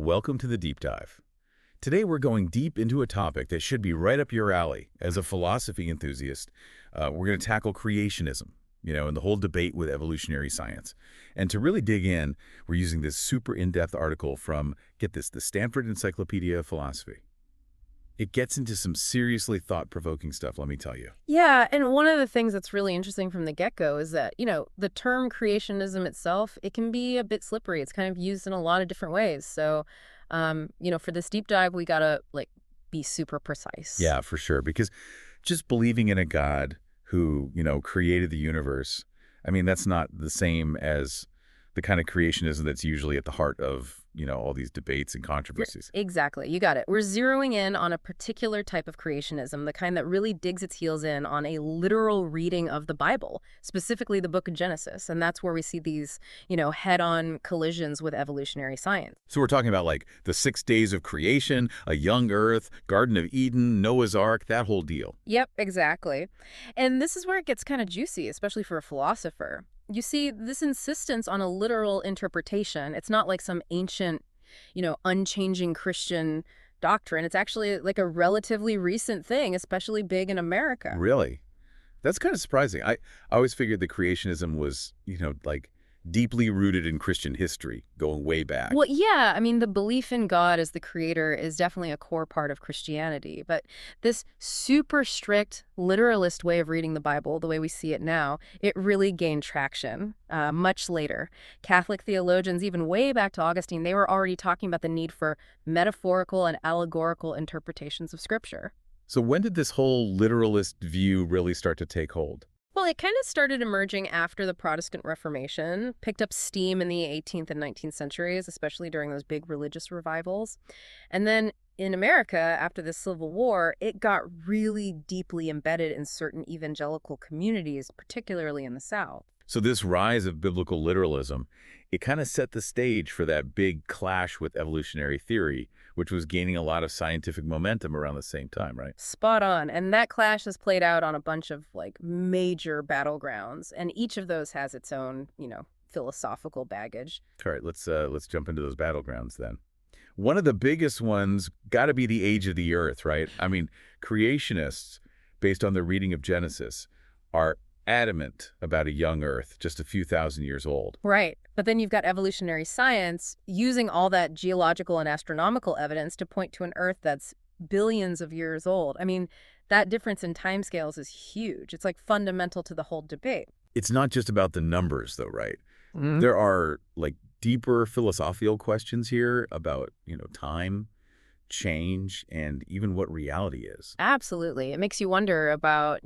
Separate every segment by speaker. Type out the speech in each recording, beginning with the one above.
Speaker 1: welcome to the Deep Dive. Today we're going deep into a topic that should be right up your alley. As a philosophy enthusiast, we're going to tackle creationism, and the whole debate with evolutionary science. And to really dig in, we're using this super in-depth article from, get this, the Stanford Encyclopedia of Philosophy. It gets into some seriously thought-provoking stuff, let me tell you.
Speaker 2: Yeah, and one of the things that's really interesting from the get-go is that, the term creationism itself, it can be a bit slippery. It's kind of used in a lot of different ways. So, for this deep dive, we gotta, be super precise.
Speaker 1: Yeah, for sure. Because just believing in a God who, created the universe, that's not the same as the kind of creationism that's usually at the heart of, all these debates and controversies.
Speaker 2: Exactly. You got it. We're zeroing in on a particular type of creationism, the kind that really digs its heels in on a literal reading of the Bible, specifically the book of Genesis. And that's where we see these, head-on collisions with evolutionary science.
Speaker 1: So we're talking about like the 6 days of creation, a young earth, Garden of Eden, Noah's Ark, that whole deal.
Speaker 2: Yep, exactly. And this is where it gets kind of juicy, especially for a philosopher. You see, this insistence on a literal interpretation, it's not like some ancient, unchanging Christian doctrine. It's actually like a relatively recent thing, especially big in America.
Speaker 1: Really? That's kind of surprising. I always figured that creationism was, like deeply rooted in Christian history, going way back.
Speaker 2: Well, yeah, the belief in God as the creator is definitely a core part of Christianity. But this super strict, literalist way of reading the Bible, the way we see it now, it really gained traction much later. Catholic theologians, even way back to Augustine, they were already talking about the need for metaphorical and allegorical interpretations of Scripture.
Speaker 1: So when did this whole literalist view really start to take hold?
Speaker 2: Well, it kind of started emerging after the Protestant Reformation, picked up steam in the 18th and 19th centuries, especially during those big religious revivals. And then in America, after the Civil War, it got really deeply embedded in certain evangelical communities, particularly in the South.
Speaker 1: So this rise of biblical literalism, it kind of set the stage for that big clash with evolutionary theory, which was gaining a lot of scientific momentum around the same time, right?
Speaker 2: Spot on. And that clash has played out on a bunch of major battlegrounds. And each of those has its own, philosophical baggage.
Speaker 1: All right, let's jump into those battlegrounds then. One of the biggest ones got to be the age of the earth, right? Creationists, based on their reading of Genesis, are adamant about a young earth, just a few thousand years old.
Speaker 2: Right. But then you've got evolutionary science using all that geological and astronomical evidence to point to an earth that's billions of years old. That difference in timescales is huge. It's fundamental to the whole debate.
Speaker 1: It's not just about the numbers, though, right? There are deeper philosophical questions here about, time, change, and even what reality is.
Speaker 2: Absolutely. It makes you wonder about,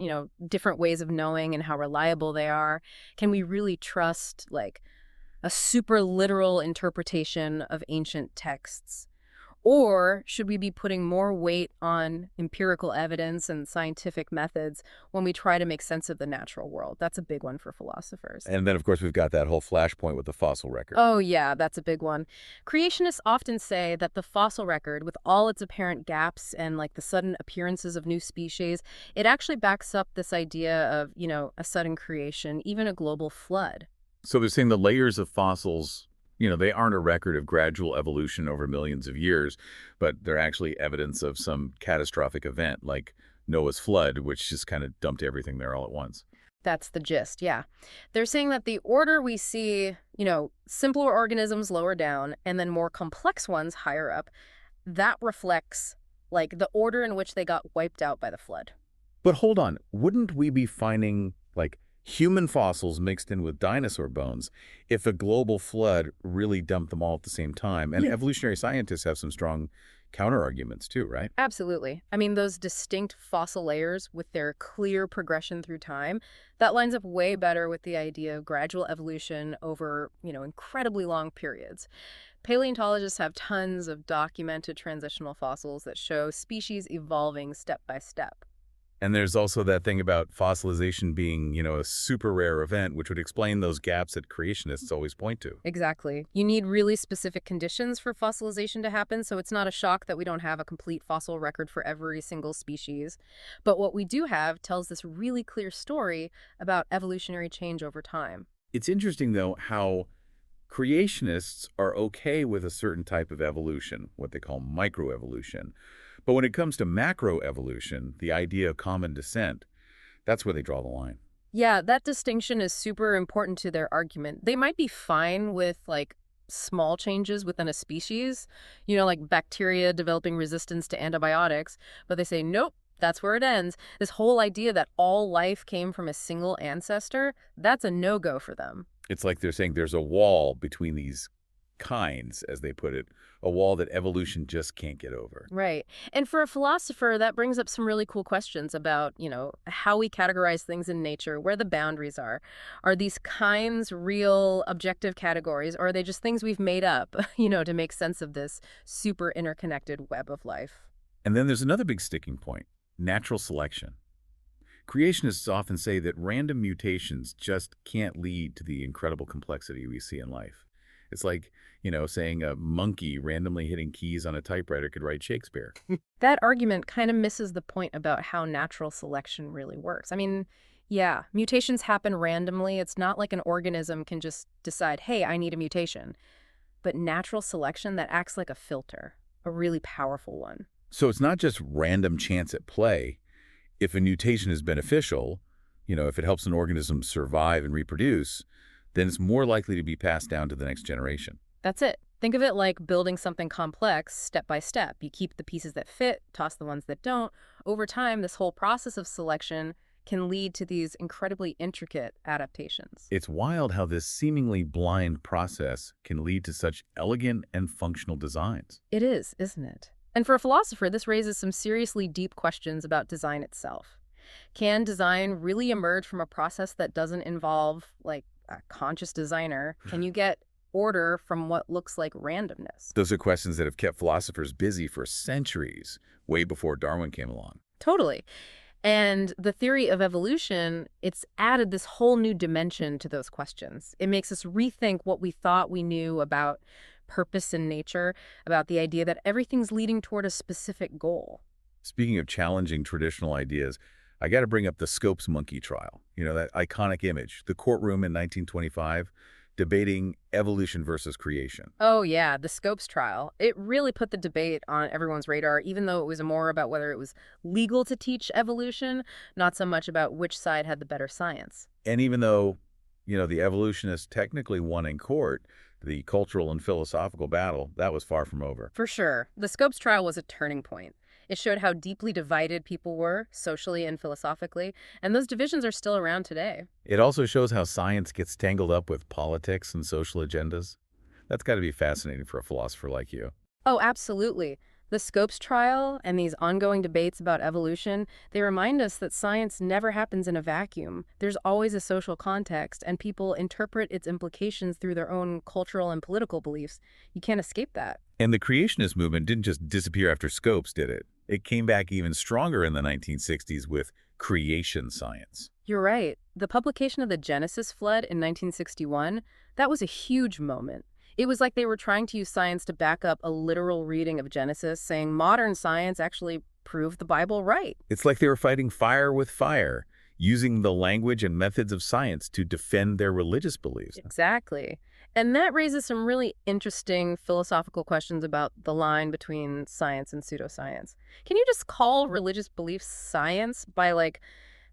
Speaker 2: different ways of knowing and how reliable they are. Can we really trust, a super literal interpretation of ancient texts? Or should we be putting more weight on empirical evidence and scientific methods when we try to make sense of the natural world? That's a big one for philosophers.
Speaker 1: And then, of course, we've got that whole flashpoint with the fossil record.
Speaker 2: Oh, yeah, that's a big one. Creationists often say that the fossil record, with all its apparent gaps and the sudden appearances of new species, it actually backs up this idea of, a sudden creation, even a global flood.
Speaker 1: So they're saying the layers of fossils, they aren't a record of gradual evolution over millions of years, but they're actually evidence of some catastrophic event like Noah's flood, which just kind of dumped everything there all at once.
Speaker 2: That's the gist, yeah. They're saying that the order we see, simpler organisms lower down and then more complex ones higher up, that reflects, the order in which they got wiped out by the flood.
Speaker 1: But hold on, wouldn't we be finding, human fossils mixed in with dinosaur bones if a global flood really dumped them all at the same time? And evolutionary scientists have some strong counter-arguments too, right?
Speaker 2: Absolutely. Those distinct fossil layers with their clear progression through time, that lines up way better with the idea of gradual evolution over, incredibly long periods. Paleontologists have tons of documented transitional fossils that show species evolving step by step.
Speaker 1: And there's also that thing about fossilization being, a super rare event, which would explain those gaps that creationists always point to.
Speaker 2: Exactly. You need really specific conditions for fossilization to happen, so it's not a shock that we don't have a complete fossil record for every single species. But what we do have tells this really clear story about evolutionary change over time.
Speaker 1: It's interesting, though, how Creationists are okay with a certain type of evolution, what they call microevolution. But when it comes to macroevolution, the idea of common descent, that's where they draw the line.
Speaker 2: Yeah, that distinction is super important to their argument. They might be fine with, like, small changes within a species, like bacteria developing resistance to antibiotics, but they say, nope, that's where it ends. This whole idea that all life came from a single ancestor, that's a no-go for them.
Speaker 1: It's like they're saying there's a wall between these kinds, as they put it, a wall that evolution just can't get over.
Speaker 2: Right. And for a philosopher, that brings up some really cool questions about, how we categorize things in nature, where the boundaries are. Are these kinds real objective categories, or are they just things we've made up, to make sense of this super interconnected web of life?
Speaker 1: And then there's another big sticking point, natural selection. Creationists often say that random mutations just can't lead to the incredible complexity we see in life. It's like, saying a monkey randomly hitting keys on a typewriter could write Shakespeare.
Speaker 2: That argument kind of misses the point about how natural selection really works. I mean, yeah, mutations happen randomly. It's not like an organism can just decide, hey, I need a mutation. But natural selection, that acts like a filter, a really powerful one.
Speaker 1: So it's not just random chance at play. If a mutation is beneficial, if it helps an organism survive and reproduce, then it's more likely to be passed down to the next generation.
Speaker 2: That's it. Think of it like building something complex step by step. You keep the pieces that fit, toss the ones that don't. Over time, this whole process of selection can lead to these incredibly intricate adaptations.
Speaker 1: It's wild how this seemingly blind process can lead to such elegant and functional designs.
Speaker 2: It is, isn't it? And for a philosopher, this raises some seriously deep questions about design itself. Can design really emerge from a process that doesn't involve, like, a conscious designer? Can you get order from what looks like randomness?
Speaker 1: Those are questions that have kept philosophers busy for centuries, way before Darwin came along.
Speaker 2: Totally. And the theory of evolution, it's added this whole new dimension to those questions. It makes us rethink what we thought we knew about purpose in nature, about the idea that everything's leading toward a specific goal.
Speaker 1: Speaking of challenging traditional ideas, I got to bring up the Scopes monkey trial. That iconic image, the courtroom in 1925, debating evolution versus creation.
Speaker 2: Oh, yeah, the Scopes trial. It really put the debate on everyone's radar, even though it was more about whether it was legal to teach evolution, not so much about which side had the better science.
Speaker 1: And even though, the evolutionists technically won in court, the cultural and philosophical battle, that was far from over.
Speaker 2: For sure. The Scopes trial was a turning point. It showed how deeply divided people were, socially and philosophically, and those divisions are still around today.
Speaker 1: It also shows how science gets tangled up with politics and social agendas. That's got to be fascinating for a philosopher like you.
Speaker 2: Oh, absolutely. The Scopes trial and these ongoing debates about evolution, they remind us that science never happens in a vacuum. There's always a social context, and people interpret its implications through their own cultural and political beliefs. You can't escape that.
Speaker 1: And the creationist movement didn't just disappear after Scopes, did it? It came back even stronger in the 1960s with creation science.
Speaker 2: You're right. The publication of the Genesis flood in 1961, that was a huge moment. It was like they were trying to use science to back up a literal reading of Genesis, saying modern science actually proved the Bible right.
Speaker 1: It's like they were fighting fire with fire, using the language and methods of science to defend their religious beliefs.
Speaker 2: Exactly. And that raises some really interesting philosophical questions about the line between science and pseudoscience. Can you just call religious beliefs science by, like,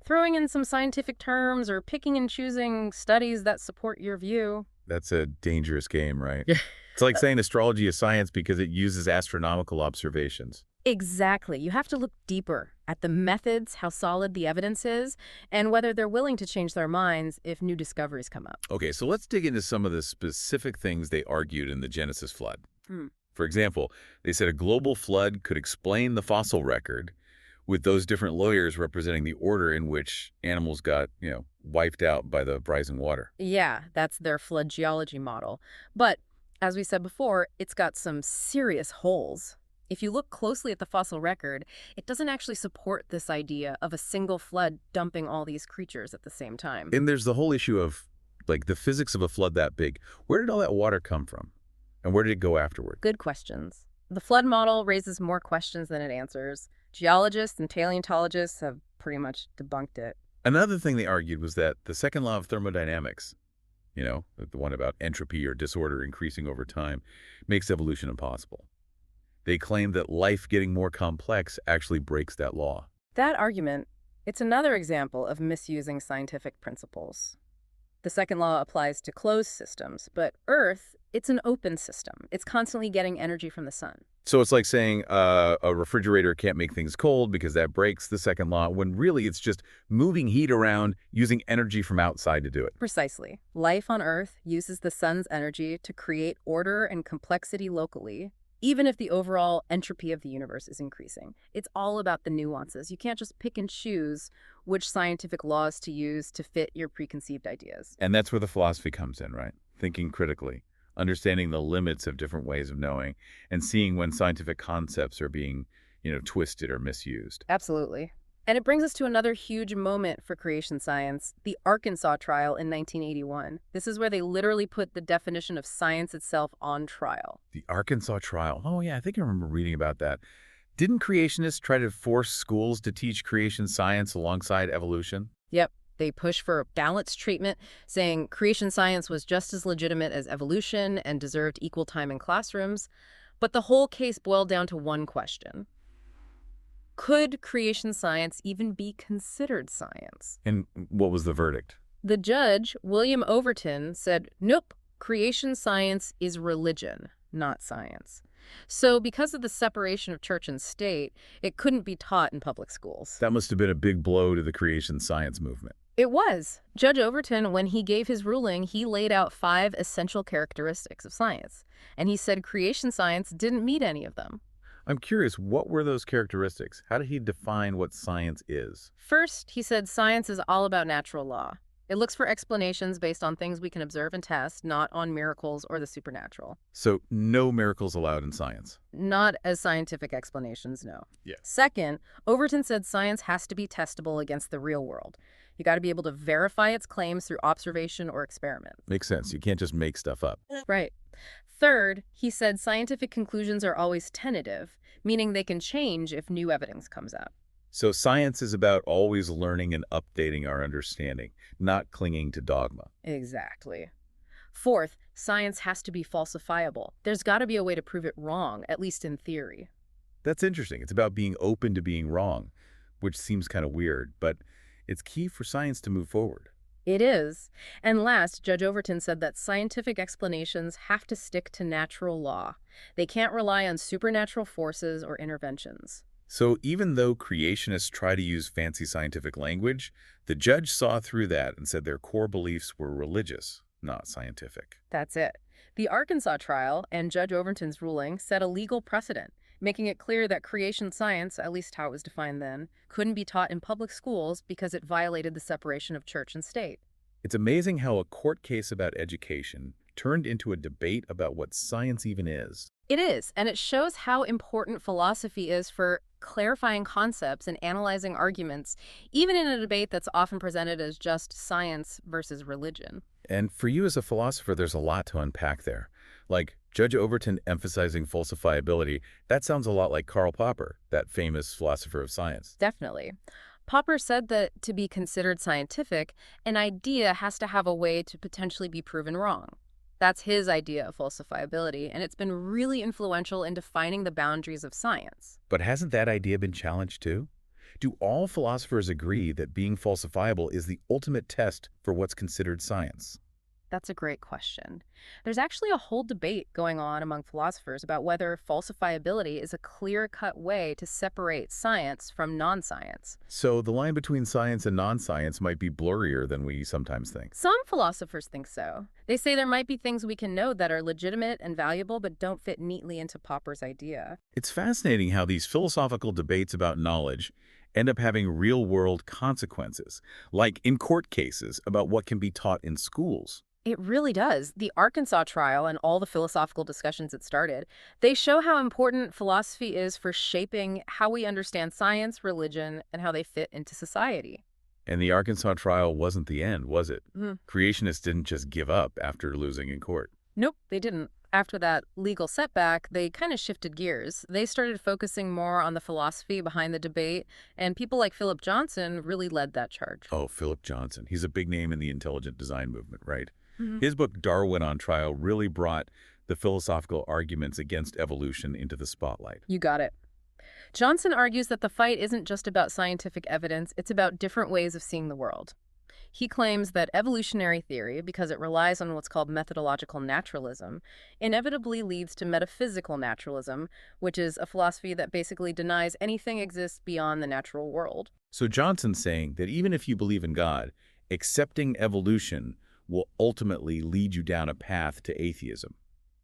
Speaker 2: throwing in some scientific terms or picking and choosing studies that support your view?
Speaker 1: That's a dangerous game, right? It's like saying astrology is science because it uses astronomical observations.
Speaker 2: Exactly. You have to look deeper at the methods, how solid the evidence is, and whether they're willing to change their minds if new discoveries come up.
Speaker 1: Okay, so let's dig into some of the specific things they argued in the Genesis flood.
Speaker 2: Hmm.
Speaker 1: For example, they said a global flood could explain the fossil record, with those different lawyers representing the order in which animals got, wiped out by the rising water.
Speaker 2: Yeah, that's their flood geology model. But, as we said before, it's got some serious holes. If you look closely at the fossil record, it doesn't actually support this idea of a single flood dumping all these creatures at the same time.
Speaker 1: And there's the whole issue of, like, the physics of a flood that big. Where did all that water come from? And where did it go afterward?
Speaker 2: Good questions. The flood model raises more questions than it answers. Geologists and paleontologists have pretty much debunked it.
Speaker 1: Another thing they argued was that the second law of thermodynamics, the one about entropy or disorder increasing over time, makes evolution impossible. They claim that life getting more complex actually breaks that law.
Speaker 2: That argument, it's another example of misusing scientific principles. The second law applies to closed systems, but Earth, it's an open system. It's constantly getting energy from the sun.
Speaker 1: So it's like saying a refrigerator can't make things cold because that breaks the second law, when really it's just moving heat around using energy from outside to do it.
Speaker 2: Precisely. Life on Earth uses the sun's energy to create order and complexity locally, even if the overall entropy of the universe is increasing. It's all about the nuances. You can't just pick and choose which scientific laws to use to fit your preconceived ideas.
Speaker 1: And that's where the philosophy comes in, right? Thinking critically, understanding the limits of different ways of knowing, and seeing when scientific concepts are being, twisted or misused.
Speaker 2: Absolutely. And it brings us to another huge moment for creation science, the Arkansas trial in 1981. This is where they literally put the definition of science itself on trial.
Speaker 1: The Arkansas trial. Oh, yeah, I think I remember reading about that. Didn't creationists try to force schools to teach creation science alongside evolution?
Speaker 2: Yep. They push for balanced treatment, saying creation science was just as legitimate as evolution and deserved equal time in classrooms. But the whole case boiled down to one question. Could creation science even be considered science?
Speaker 1: And what was the verdict?
Speaker 2: The judge, William Overton, said, nope, creation science is religion, not science. So because of the separation of church and state, it couldn't be taught in public schools.
Speaker 1: That must have been a big blow to the creation science movement.
Speaker 2: It was. Judge Overton, when he gave his ruling, he laid out 5 essential characteristics of science. And he said creation science didn't meet any of them.
Speaker 1: I'm curious, what were those characteristics? How did he define what science is?
Speaker 2: First, he said science is all about natural law. It looks for explanations based on things we can observe and test, not on miracles or the supernatural.
Speaker 1: So no miracles allowed in science.
Speaker 2: Not as scientific explanations, no.
Speaker 1: Yeah.
Speaker 2: Second, Overton said science has to be testable against the real world. You got to be able to verify its claims through observation or experiment.
Speaker 1: Makes sense. You can't just make stuff up.
Speaker 2: Right. Third, he said scientific conclusions are always tentative, meaning they can change if new evidence comes out.
Speaker 1: So science is about always learning and updating our understanding, not clinging to dogma.
Speaker 2: Exactly. Fourth, science has to be falsifiable. There's got to be a way to prove it wrong, at least in theory.
Speaker 1: That's interesting. It's about being open to being wrong, which seems kind of weird, but it's key for science to move forward.
Speaker 2: It is. And last, Judge Overton said that scientific explanations have to stick to natural law. They can't rely on supernatural forces or interventions.
Speaker 1: So even though creationists try to use fancy scientific language, the judge saw through that and said their core beliefs were religious, not scientific.
Speaker 2: That's it. The Arkansas trial and Judge Overton's ruling set a legal precedent, making it clear that creation science, at least how it was defined then, couldn't be taught in public schools because it violated the separation of church and state.
Speaker 1: It's amazing how a court case about education turned into a debate about what science even is.
Speaker 2: It is, and it shows how important philosophy is for clarifying concepts and analyzing arguments, even in a debate that's often presented as just science versus religion.
Speaker 1: And for you as a philosopher, there's a lot to unpack there. Like Judge Overton emphasizing falsifiability, that sounds a lot like Karl Popper, that famous philosopher of science.
Speaker 2: Definitely. Popper said that to be considered scientific, an idea has to have a way to potentially be proven wrong. That's his idea of falsifiability, and it's been really influential in defining the boundaries of science.
Speaker 1: But hasn't that idea been challenged too? Do all philosophers agree that being falsifiable is the ultimate test for what's considered science?
Speaker 2: That's a great question. There's actually a whole debate going on among philosophers about whether falsifiability is a clear-cut way to separate science from non-science.
Speaker 1: So the line between science and non-science might be blurrier than we sometimes think.
Speaker 2: Some philosophers think so. They say there might be things we can know that are legitimate and valuable but don't fit neatly into Popper's idea.
Speaker 1: It's fascinating how these philosophical debates about knowledge end up having real-world consequences, like in court cases about what can be taught in schools.
Speaker 2: It really does. The Arkansas trial and all the philosophical discussions it started, they show how important philosophy is for shaping how we understand science, religion, and how they fit into society.
Speaker 1: And the Arkansas trial wasn't the end, was it?
Speaker 2: Mhm.
Speaker 1: Creationists didn't just give up after losing in court.
Speaker 2: Nope, they didn't. After that legal setback, they kind of shifted gears. They started focusing more on the philosophy behind the debate, and people like Philip Johnson really led that charge.
Speaker 1: Oh, Philip Johnson. He's a big name in the intelligent design movement, right?
Speaker 2: Mhm.
Speaker 1: His book, Darwin on Trial, really brought the philosophical arguments against evolution into the spotlight.
Speaker 2: You got it. Johnson argues that the fight isn't just about scientific evidence, it's about different ways of seeing the world. He claims that evolutionary theory, because it relies on what's called methodological naturalism, inevitably leads to metaphysical naturalism, which is a philosophy that basically denies anything exists beyond the natural world.
Speaker 1: So Johnson's saying that even if you believe in God, accepting evolution will ultimately lead you down a path to atheism.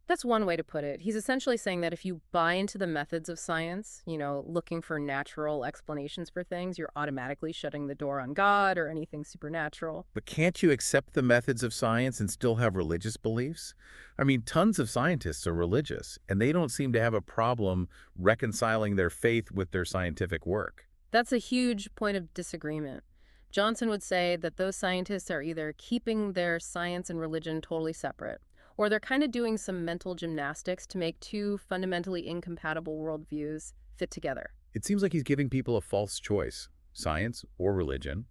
Speaker 2: That's one way to put it. He's essentially saying that if you buy into the methods of science, looking for natural explanations for things, you're automatically shutting the door on God or anything supernatural.
Speaker 1: But can't you accept the methods of science and still have religious beliefs? I mean, tons of scientists are religious, and they don't seem to have a problem reconciling their faith with their scientific work.
Speaker 2: That's a huge point of disagreement. Johnson would say that those scientists are either keeping their science and religion totally separate, or they're kind of doing some mental gymnastics to make two fundamentally incompatible worldviews fit together.
Speaker 1: It seems like he's giving people a false choice, science or religion,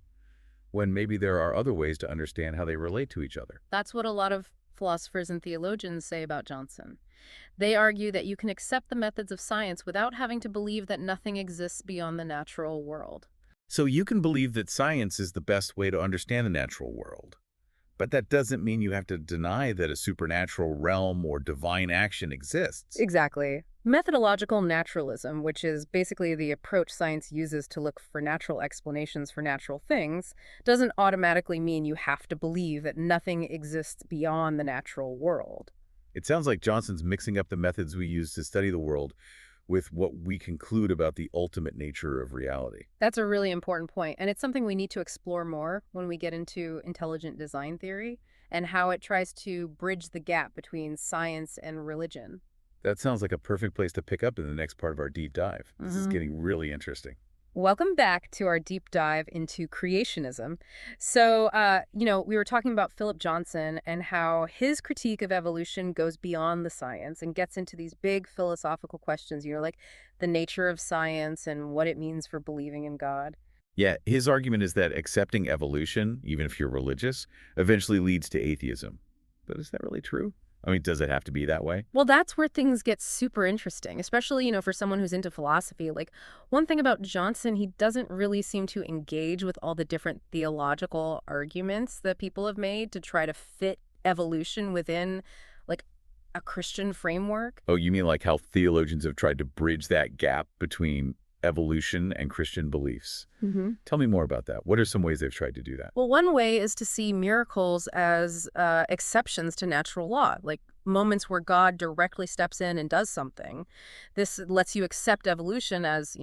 Speaker 1: when maybe there are other ways to understand how they relate to each other.
Speaker 2: That's what a lot of philosophers and theologians say about Johnson. They argue that you can accept the methods of science without having to believe that nothing exists beyond the natural world.
Speaker 1: So you can believe that science is the best way to understand the natural world. But that doesn't mean you have to deny that a supernatural realm or divine action exists.
Speaker 2: Exactly. Methodological naturalism, which is basically the approach science uses to look for natural explanations for natural things, doesn't automatically mean you have to believe that nothing exists beyond the natural world.
Speaker 1: It sounds like Johnson's mixing up the methods we use to study the world with what we conclude about the ultimate nature of reality.
Speaker 2: That's a really important point, and it's something we need to explore more when we get into intelligent design theory and how it tries to bridge the gap between science and religion.
Speaker 1: That sounds like a perfect place to pick up in the next part of our deep dive. This is
Speaker 2: Mhm.
Speaker 1: getting really interesting.
Speaker 2: Welcome back to our deep dive into creationism. So, we were talking about Philip Johnson and how his critique of evolution goes beyond the science and gets into these big philosophical questions, like the nature of science and what it means for believing in God.
Speaker 1: Yeah, his argument is that accepting evolution, even if you're religious, eventually leads to atheism. But is that really true? I mean, does it have to be that way?
Speaker 2: Well, that's where things get super interesting, especially, for someone who's into philosophy. Like, one thing about Johnson, he doesn't really seem to engage with all the different theological arguments that people have made to try to fit evolution within, like, a Christian framework.
Speaker 1: Oh, you mean like how theologians have tried to bridge that gap between evolution and Christian beliefs? Tell me more about that. What are some ways they've tried to do that?
Speaker 2: Well, one way is to see miracles as exceptions to natural law, like moments where God directly steps in and does something. This lets you accept evolution as,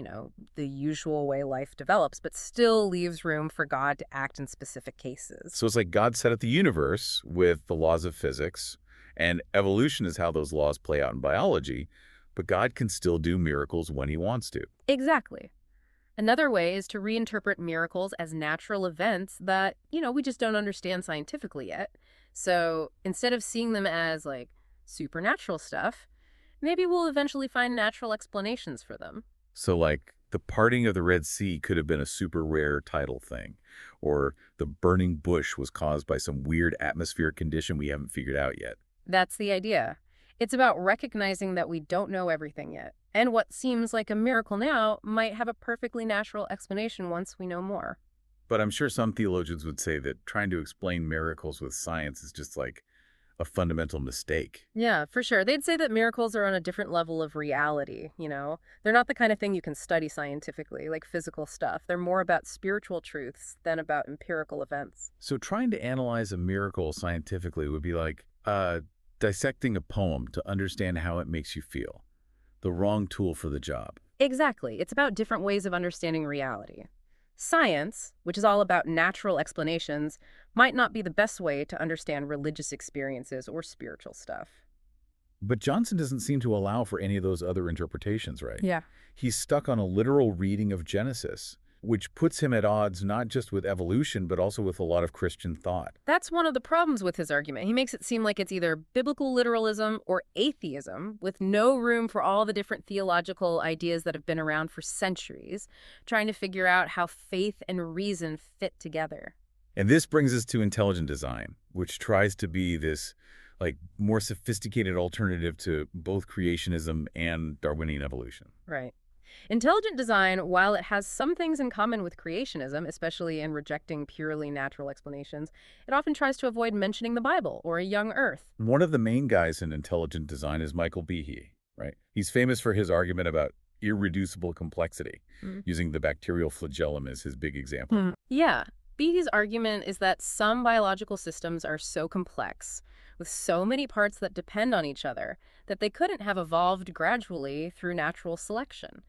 Speaker 2: the usual way life develops, but still leaves room for God to act in specific cases.
Speaker 1: So it's like God set up the universe with the laws of physics, and evolution is how those laws play out in biology, but God can still do miracles when he wants to.
Speaker 2: Exactly. Another way is to reinterpret miracles as natural events that, we just don't understand scientifically yet. So instead of seeing them as like supernatural stuff, maybe we'll eventually find natural explanations for them.
Speaker 1: So like the parting of the Red Sea could have been a super rare tidal thing, or the burning bush was caused by some weird atmospheric condition we haven't figured out yet.
Speaker 2: That's the idea. It's about recognizing that we don't know everything yet. And what seems like a miracle now might have a perfectly natural explanation once we know more.
Speaker 1: But I'm sure some theologians would say that trying to explain miracles with science is just like a fundamental mistake.
Speaker 2: Yeah, for sure. They'd say that miracles are on a different level of reality. They're not the kind of thing you can study scientifically, like physical stuff. They're more about spiritual truths than about empirical events.
Speaker 1: So trying to analyze a miracle scientifically would be like dissecting a poem to understand how it makes you feel. The wrong tool for the job.
Speaker 2: Exactly. It's about different ways of understanding reality. Science, which is all about natural explanations, might not be the best way to understand religious experiences or spiritual stuff.
Speaker 1: But Johnson doesn't seem to allow for any of those other interpretations, right?
Speaker 2: Yeah.
Speaker 1: He's stuck on a literal reading of Genesis, which puts him at odds not just with evolution, but also with a lot of Christian thought.
Speaker 2: That's one of the problems with his argument. He makes it seem like it's either biblical literalism or atheism, with no room for all the different theological ideas that have been around for centuries, trying to figure out how faith and reason fit together.
Speaker 1: And this brings us to intelligent design, which tries to be this like more sophisticated alternative to both creationism and Darwinian evolution.
Speaker 2: Right. Intelligent design, while it has some things in common with creationism, especially in rejecting purely natural explanations, it often tries to avoid mentioning the Bible or a young Earth.
Speaker 1: One of the main guys in intelligent design is Michael Behe, right? He's famous for his argument about irreducible complexity,
Speaker 2: Mm.
Speaker 1: using the bacterial flagellum as his big example.
Speaker 2: Yeah. Behe's argument is that some biological systems are so complex, with so many parts that depend on each other, that they couldn't have evolved gradually through natural selection.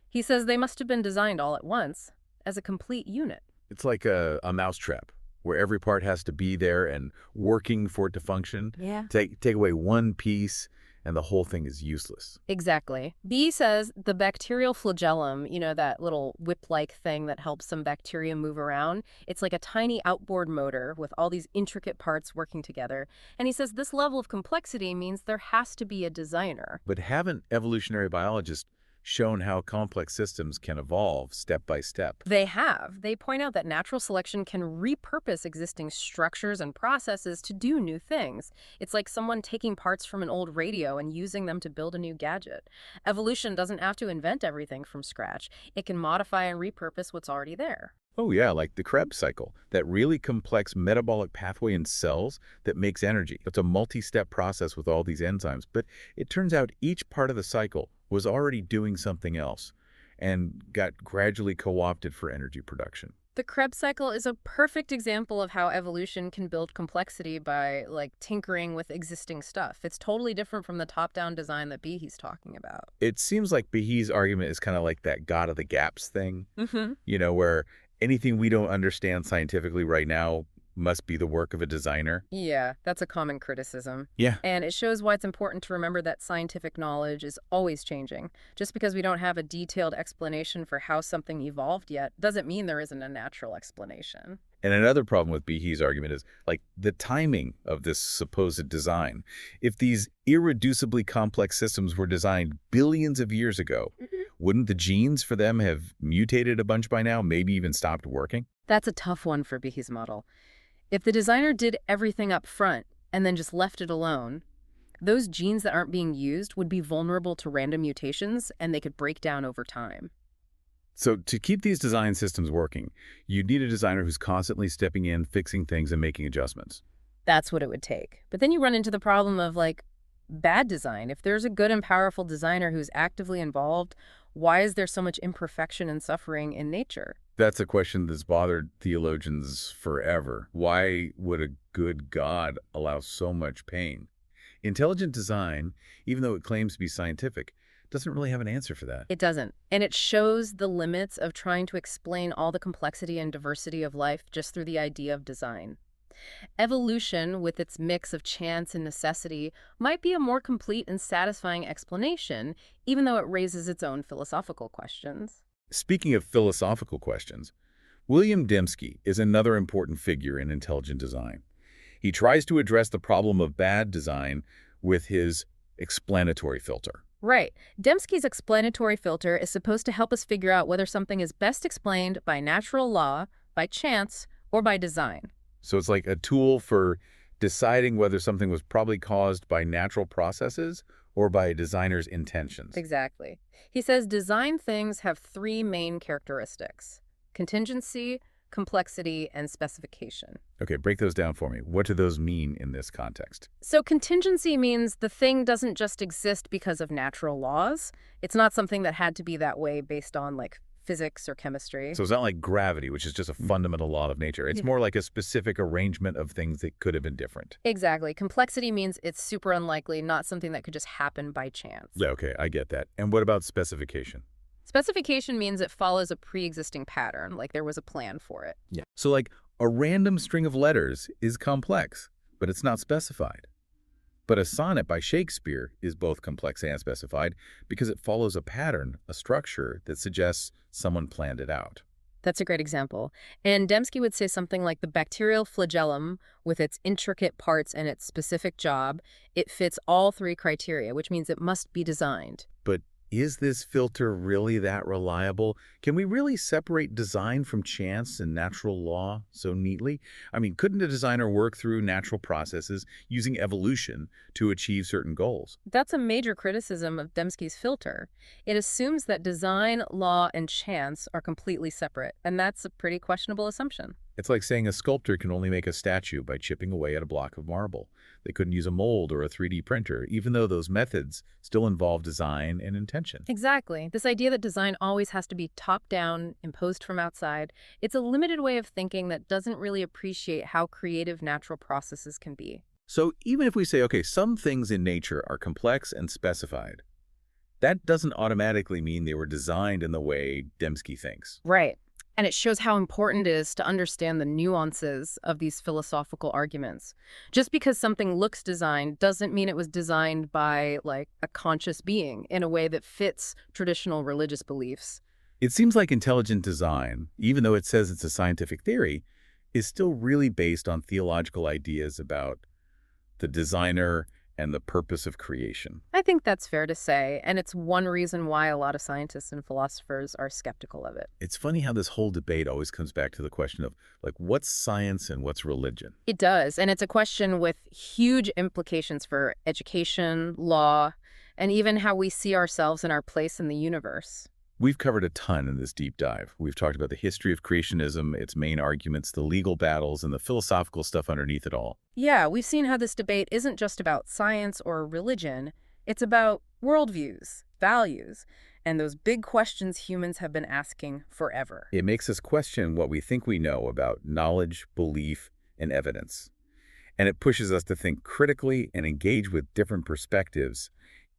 Speaker 2: He says they must have been designed all at once, as a complete unit.
Speaker 1: It's like a mousetrap where every part has to be there and working for it to function.
Speaker 2: Yeah.
Speaker 1: Take away one piece and the whole thing is useless.
Speaker 2: Exactly. B says the bacterial flagellum, that little whip-like thing that helps some bacteria move around, it's like a tiny outboard motor with all these intricate parts working together. And he says this level of complexity means there has to be a designer.
Speaker 1: But haven't evolutionary biologists shown how complex systems can evolve step by step?
Speaker 2: They have. They point out that natural selection can repurpose existing structures and processes to do new things. It's like someone taking parts from an old radio and using them to build a new gadget. Evolution doesn't have to invent everything from scratch. It can modify and repurpose what's already there.
Speaker 1: Oh yeah, like the Krebs cycle, that really complex metabolic pathway in cells that makes energy. It's a multi-step process with all these enzymes, but it turns out each part of the cycle was already doing something else and got gradually co-opted for energy production.
Speaker 2: The Krebs cycle is a perfect example of how evolution can build complexity by, tinkering with existing stuff. It's totally different from the top-down design that Behe's talking about.
Speaker 1: It seems like Behe's argument is kind of like that God of the gaps thing,
Speaker 2: Mm-hmm.
Speaker 1: where anything we don't understand scientifically right now must be the work of a designer.
Speaker 2: Yeah, that's a common criticism.
Speaker 1: Yeah.
Speaker 2: And it shows why it's important to remember that scientific knowledge is always changing. Just because we don't have a detailed explanation for how something evolved yet doesn't mean there isn't a natural explanation.
Speaker 1: And another problem with Behe's argument is like the timing of this supposed design. If these irreducibly complex systems were designed billions of years ago, wouldn't the genes for them have mutated a bunch by now, maybe even stopped working?
Speaker 2: That's a tough one for Behe's model. If the designer did everything up front and then just left it alone, those genes that aren't being used would be vulnerable to random mutations and they could break down over time.
Speaker 1: So to keep these design systems working, you'd need a designer who's constantly stepping in, fixing things, and making adjustments.
Speaker 2: That's what it would take. But then you run into the problem of, bad design. If there's a good and powerful designer who's actively involved, why is there so much imperfection and suffering in nature?
Speaker 1: That's a question that's bothered theologians forever. Why would a good God allow so much pain? Intelligent design, even though it claims to be scientific, doesn't really have an answer for that.
Speaker 2: It doesn't. And it shows the limits of trying to explain all the complexity and diversity of life just through the idea of design. Evolution, with its mix of chance and necessity, might be a more complete and satisfying explanation, even though it raises its own philosophical questions.
Speaker 1: Speaking of philosophical questions, William Dembski is another important figure in intelligent design. He tries to address the problem of bad design with his explanatory filter.
Speaker 2: Right. Dembski's explanatory filter is supposed to help us figure out whether something is best explained by natural law, by chance, or by design.
Speaker 1: So it's like a tool for deciding whether something was probably caused by natural processes or by a designer's intentions.
Speaker 2: Exactly. He says design things have three main characteristics: contingency, complexity, and specification.
Speaker 1: Okay, break those down for me. What do those mean in this context?
Speaker 2: So contingency means the thing doesn't just exist because of natural laws. It's not something that had to be that way based on, physics or chemistry.
Speaker 1: So it's not like gravity, which is just a fundamental law of nature. It's more like a specific arrangement of things that could have been different.
Speaker 2: Exactly. Complexity means it's super unlikely, not something that could just happen by chance.
Speaker 1: Yeah, okay, I get that. And what about specification?
Speaker 2: Specification means it follows a pre-existing pattern, like there was a plan for it.
Speaker 1: Yeah. So like a random string of letters is complex, but it's not specified. But a sonnet by Shakespeare is both complex and specified because it follows a pattern, a structure that suggests someone planned it out.
Speaker 2: That's a great example. And Dembski would say something like the bacterial flagellum, with its intricate parts and its specific job, it fits all three criteria, which means it must be designed.
Speaker 1: But Is this filter really that reliable? Can we really separate design from chance and natural law so neatly? I mean, couldn't a designer work through natural processes using evolution to achieve certain goals?
Speaker 2: That's a major criticism of Dembski's filter. It assumes that design, law, and chance are completely separate, and that's a pretty questionable assumption.
Speaker 1: It's like saying a sculptor can only make a statue by chipping away at a block of marble. They couldn't use a mold or a 3D printer, even though those methods still involve design and intention.
Speaker 2: Exactly. This idea that design always has to be top-down, imposed from outside, it's a limited way of thinking that doesn't really appreciate how creative natural processes can be.
Speaker 1: So even if we say, okay, some things in nature are complex and specified, that doesn't automatically mean they were designed in the way Dembski thinks.
Speaker 2: Right. And it shows how important it is to understand the nuances of these philosophical arguments. Just because something looks designed doesn't mean it was designed by, like, a conscious being in a way that fits traditional religious beliefs.
Speaker 1: It seems like intelligent design, even though it says it's a scientific theory, is still really based on theological ideas about the designer and the purpose of creation.
Speaker 2: I think that's fair to say, and it's one reason why a lot of scientists and philosophers are skeptical of it.
Speaker 1: It's funny how this whole debate always comes back to the question of, like, what's science and what's religion?
Speaker 2: It does, and it's a question with huge implications for education, law, and even how we see ourselves and our place in the universe.
Speaker 1: We've covered a ton in this deep dive. We've talked about the history of creationism, its main arguments, the legal battles, and the philosophical stuff underneath it all.
Speaker 2: Yeah, we've seen how this debate isn't just about science or religion. It's about worldviews, values, and those big questions humans have been asking forever.
Speaker 1: It makes us question what we think we know about knowledge, belief, and evidence. And it pushes us to think critically and engage with different perspectives,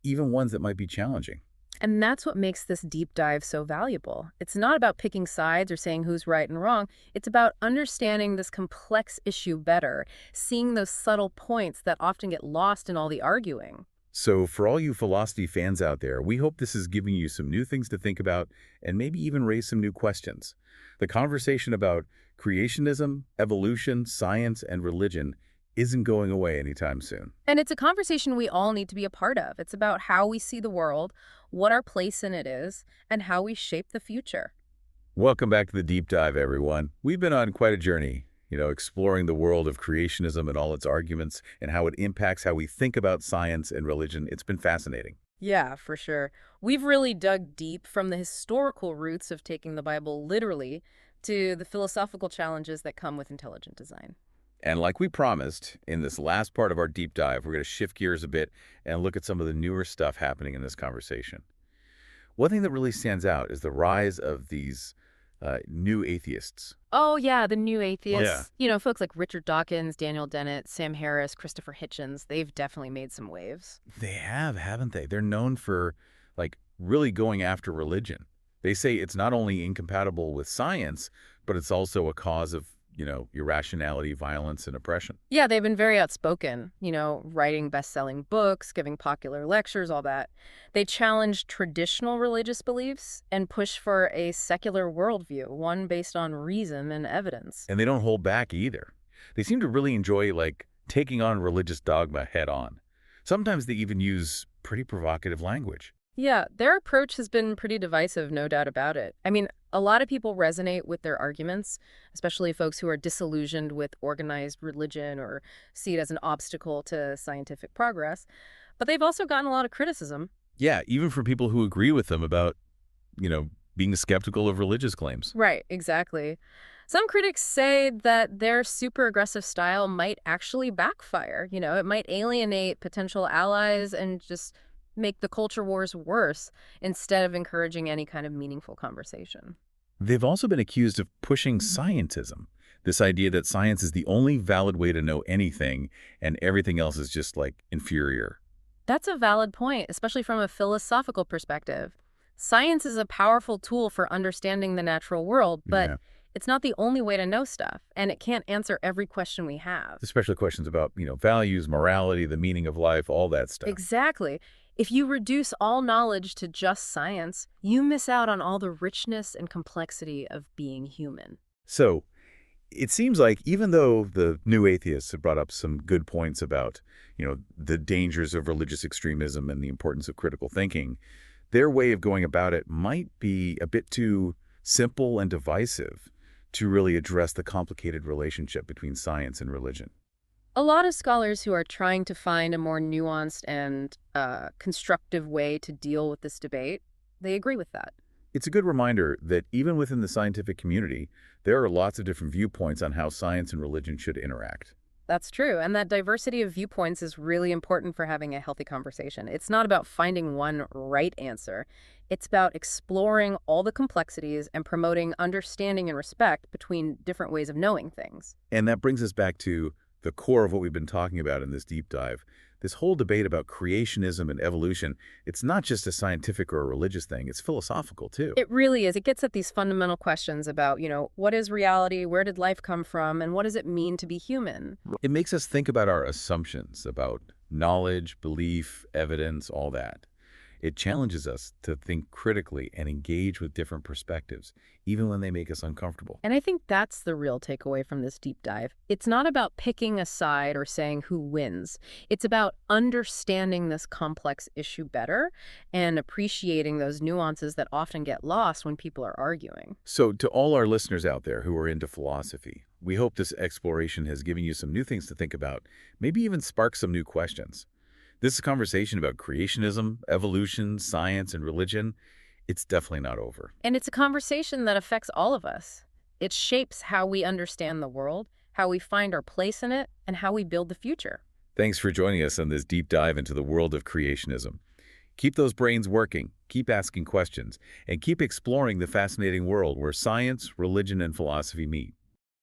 Speaker 1: even ones that might be challenging.
Speaker 2: And that's what makes this deep dive so valuable. It's not about picking sides or saying who's right and wrong. It's about understanding this complex issue better, seeing those subtle points that often get lost in all the arguing.
Speaker 1: So for all you philosophy fans out there, we hope this is giving you some new things to think about and maybe even raise some new questions. The conversation about creationism, evolution, science, and religion isn't going away anytime soon.
Speaker 2: And it's a conversation we all need to be a part of. It's about how we see the world, what our place in it is, and how we shape the future.
Speaker 1: Welcome back to the deep dive, everyone. We've been on quite a journey, exploring the world of creationism and all its arguments and how it impacts how we think about science and religion. It's been fascinating.
Speaker 2: Yeah, for sure. We've really dug deep from the historical roots of taking the Bible literally to the philosophical challenges that come with intelligent design.
Speaker 1: And like we promised, in this last part of our deep dive, we're going to shift gears a bit and look at some of the newer stuff happening in this conversation. One thing that really stands out is the rise of these new atheists.
Speaker 2: Oh, yeah, the new atheists.
Speaker 1: Yeah.
Speaker 2: Folks like Richard Dawkins, Daniel Dennett, Sam Harris, Christopher Hitchens, they've definitely made some waves.
Speaker 1: They have, haven't they? They're known for, like, really going after religion. They say it's not only incompatible with science, but it's also a cause of irrationality, violence, and oppression.
Speaker 2: Yeah, they've been very outspoken, writing best-selling books, giving popular lectures, all that. They challenge traditional religious beliefs and push for a secular worldview, one based on reason and evidence.
Speaker 1: And they don't hold back either. They seem to really enjoy, like, taking on religious dogma head on. Sometimes they even use pretty provocative language.
Speaker 2: Yeah, their approach has been pretty divisive, no doubt about it. I mean, a lot of people resonate with their arguments, especially folks who are disillusioned with organized religion or see it as an obstacle to scientific progress. But they've also gotten a lot of criticism.
Speaker 1: Yeah, even from people who agree with them about, being skeptical of religious claims.
Speaker 2: Right, exactly. Some critics say that their super aggressive style might actually backfire. It might alienate potential allies and just make the culture wars worse instead of encouraging any kind of meaningful conversation.
Speaker 1: They've also been accused of pushing scientism, this idea that science is the only valid way to know anything and everything else is just, like, inferior.
Speaker 2: That's a valid point, especially from a philosophical perspective. Science is a powerful tool for understanding the natural world, but
Speaker 1: Yeah.
Speaker 2: it's not the only way to know stuff, and it can't answer every question we have.
Speaker 1: Especially questions about, values, morality, the meaning of life, all that stuff.
Speaker 2: Exactly. If you reduce all knowledge to just science, you miss out on all the richness and complexity of being human.
Speaker 1: So it seems like even though the new atheists have brought up some good points about, the dangers of religious extremism and the importance of critical thinking, Their way of going about it might be a bit too simple and divisive to really address the complicated relationship between science and religion.
Speaker 2: A lot of scholars who are trying to find a more nuanced and constructive way to deal with this debate, they agree with that.
Speaker 1: It's a good reminder that even within the scientific community, there are lots of different viewpoints on how science and religion should interact.
Speaker 2: That's true. And that diversity of viewpoints is really important for having a healthy conversation. It's not about finding one right answer. It's about exploring all the complexities and promoting understanding and respect between different ways of knowing things.
Speaker 1: And that brings us back to the core of what we've been talking about in this deep dive. This whole debate about creationism and evolution, it's not just a scientific or a religious thing, it's philosophical too.
Speaker 2: It really is. It gets at these fundamental questions about, what is reality? Where did life come from? And what does it mean to be human?
Speaker 1: It makes us think about our assumptions about knowledge, belief, evidence, all that. It challenges us to think critically and engage with different perspectives, even when they make us uncomfortable.
Speaker 2: And I think that's the real takeaway from this deep dive. It's not about picking a side or saying who wins. It's about understanding this complex issue better and appreciating those nuances that often get lost when people are arguing.
Speaker 1: So to all our listeners out there who are into philosophy, we hope this exploration has given you some new things to think about, maybe even spark some new questions. This conversation about creationism, evolution, science, and religion, it's definitely not over.
Speaker 2: And it's a conversation that affects all of us. It shapes how we understand the world, how we find our place in it, and how we build the future.
Speaker 1: Thanks for joining us on this deep dive into the world of creationism. Keep those brains working, keep asking questions, and keep exploring the fascinating world where science, religion, and philosophy meet.